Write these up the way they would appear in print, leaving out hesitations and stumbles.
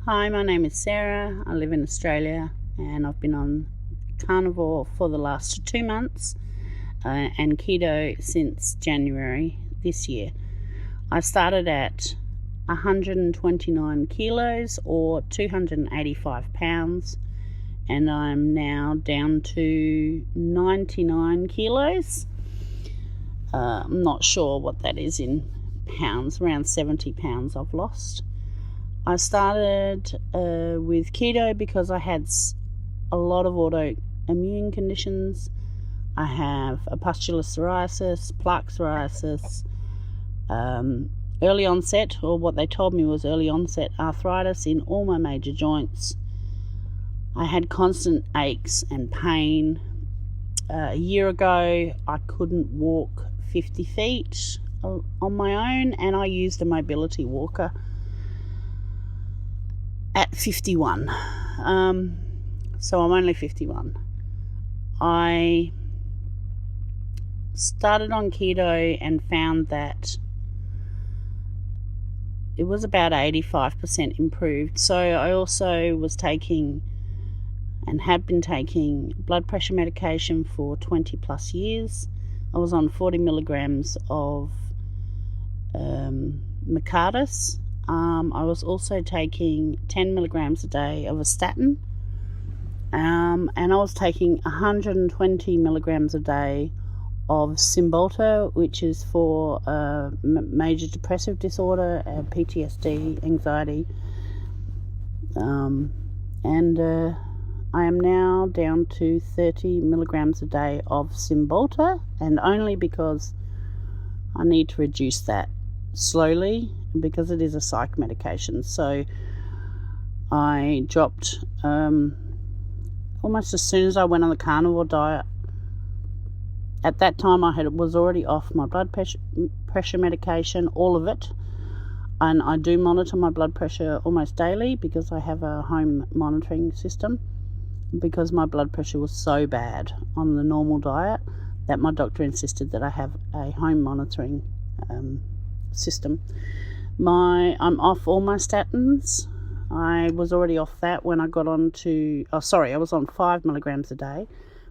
Hi, my name is Sarah. I live in Australia and I've been on Carnivore for the last 2 months and keto since January this year. I started at 129 kilos or 285 pounds and I'm now down to 99 kilos. I'm not sure what that is in pounds, around 70 pounds I've lost. I started with keto because I had a lot of autoimmune conditions. I have a pustular psoriasis, plaque psoriasis, early onset, or what they told me was early onset arthritis in all my major joints. I had constant aches and pain. A year ago, I couldn't walk 50 feet on my own, and I used a mobility walker at 51. So I'm only 51. I started on keto and found that it was about 85% improved. So I also was taking and have been taking blood pressure medication for 20 plus years. I was on 40 milligrams of Macardis. I was also taking 10 milligrams a day of a statin, and I was taking 120 milligrams a day of Cymbalta, which is for major depressive disorder, PTSD, anxiety, and I am now down to 30 milligrams a day of Cymbalta, and only because I need to reduce that slowly because it is a psych medication. So I dropped almost as soon as I went on the carnivore diet. At that time I was already off my blood pressure medication, all of it, and I do monitor my blood pressure almost daily because I have a home monitoring system, because my blood pressure was so bad on the normal diet that my doctor insisted that I have a home monitoring system. I'm off all my statins. I was already off that when I got on to, I was on 5 milligrams a day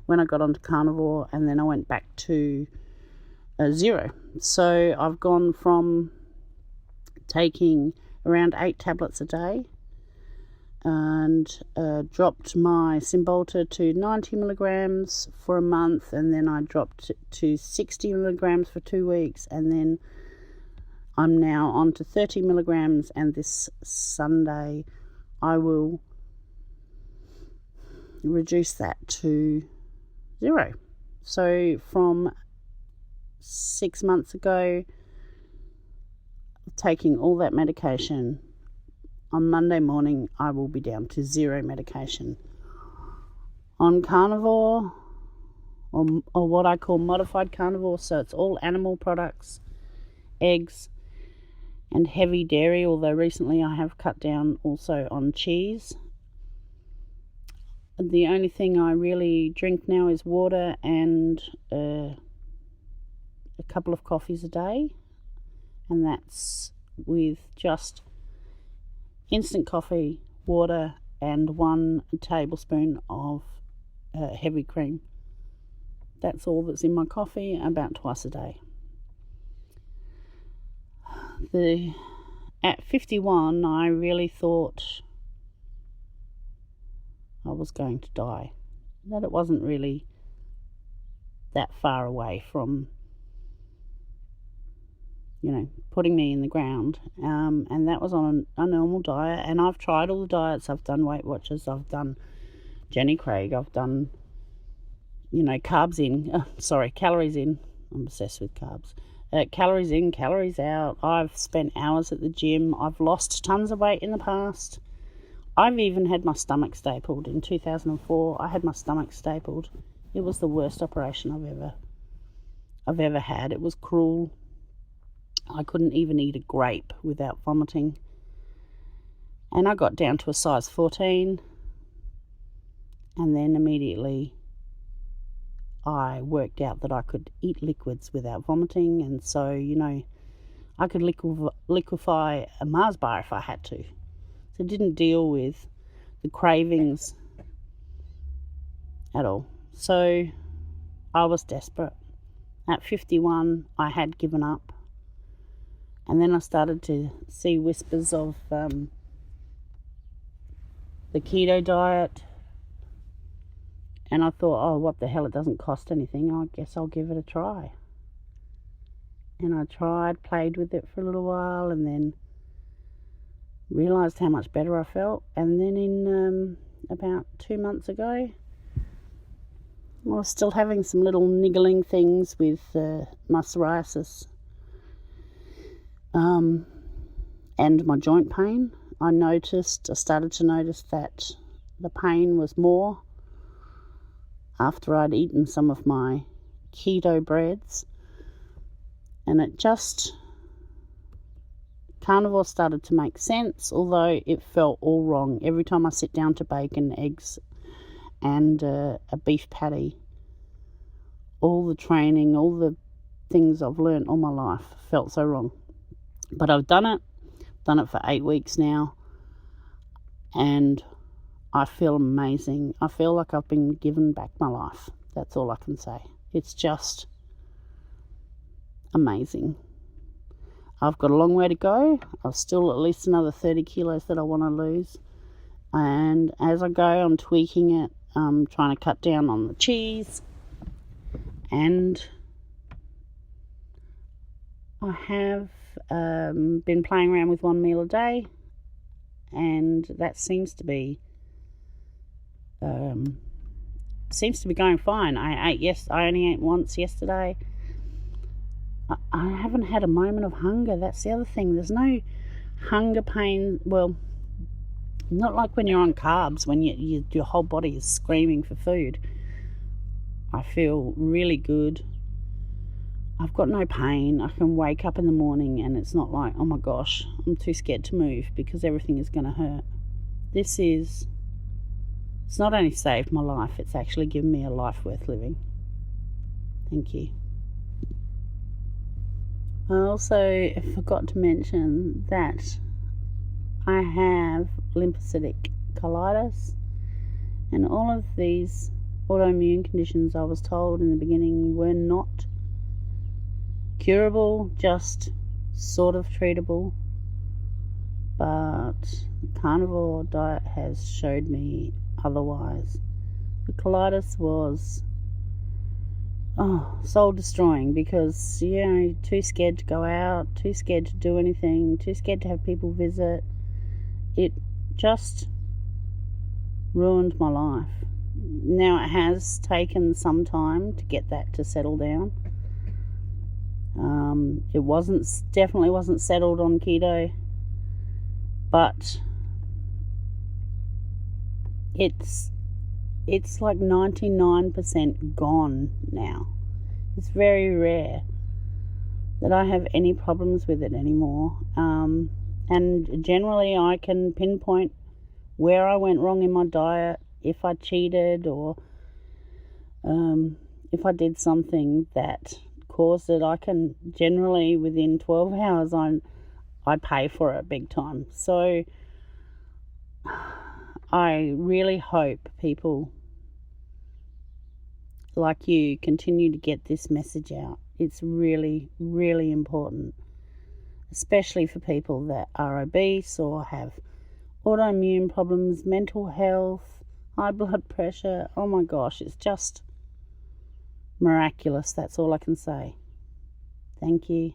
when I got onto carnivore, and then I went back to 0. So I've gone from taking around 8 tablets a day and dropped my Cymbalta to 90 milligrams for a month, and then I dropped to 60 milligrams for 2 weeks, and then I'm now on to 30 milligrams, and this Sunday I will reduce that to 0. So from 6 months ago, taking all that medication, on Monday morning I will be down to 0 medication. On carnivore, or what I call modified carnivore, so it's all animal products, eggs, and heavy dairy, although recently I have cut down also on cheese. The only thing I really drink now is water and a couple of coffees a day, and that's with just instant coffee, water, and 1 tablespoon of heavy cream. That's all that's in my coffee, about twice a day. At 51, I really thought I was going to die, that it wasn't really that far away from, putting me in the ground, and that was on a normal diet. And I've tried all the diets. I've done Weight Watchers, I've done Jenny Craig, I've done calories in. I'm obsessed with carbs. Calories in, calories out. I've spent hours at the gym. I've lost tons of weight in the past. I've even had my stomach stapled. In 2004, I had my stomach stapled. It was the worst operation I've ever had. It was cruel. I couldn't even eat a grape without vomiting. And I got down to a size 14. And then immediately I worked out that I could eat liquids without vomiting, and so I could liquefy a Mars bar if I had to. So it didn't deal with the cravings at all. So I was desperate. At 51, I had given up. And then I started to see whispers of the keto diet. And I thought, oh, what the hell, it doesn't cost anything. I guess I'll give it a try. And I tried, played with it for a little while, and then realised how much better I felt. And then in about 2 months ago, I was still having some little niggling things with my psoriasis and my joint pain. I started to notice that the pain was more after I'd eaten some of my keto breads, and carnivore started to make sense, although it felt all wrong. Every time I sit down to bacon, eggs and a beef patty, all the training, all the things I've learned all my life felt so wrong. But I've done it for 8 weeks now, and I feel amazing. I feel like I've been given back my life. That's all I can say. It's just amazing. I've got a long way to go. I've still at least another 30 kilos that I want to lose. And as I go, I'm tweaking it. I'm trying to cut down on the cheese. And I have been playing around with 1 meal a day. And that seems to be going fine. I only ate once yesterday. I haven't had a moment of hunger. That's the other thing. There's no hunger pain. Well, not like when you're on carbs, when your whole body is screaming for food. I feel really good. I've got no pain. I can wake up in the morning and it's not like, oh my gosh, I'm too scared to move because everything is going to hurt. It's not only saved my life, it's actually given me a life worth living. Thank you. I also forgot to mention that I have lymphocytic colitis, and all of these autoimmune conditions, I was told in the beginning, were not curable, just sort of treatable. But the carnivore diet has showed me otherwise. The colitis was soul destroying because too scared to go out, too scared to do anything, too scared to have people visit. It just ruined my life. Now it has taken some time to get that to settle down. It definitely wasn't settled on keto, but it's like 99% gone now. It's very rare that I have any problems with it anymore. And generally I can pinpoint where I went wrong in my diet, if I cheated, or if I did something that caused it. I can generally, within 12 hours, I pay for it big time. So I really hope people like you continue to get this message out. It's really, really important, especially for people that are obese or have autoimmune problems, mental health, high blood pressure. Oh my gosh, it's just miraculous. That's all I can say. Thank you.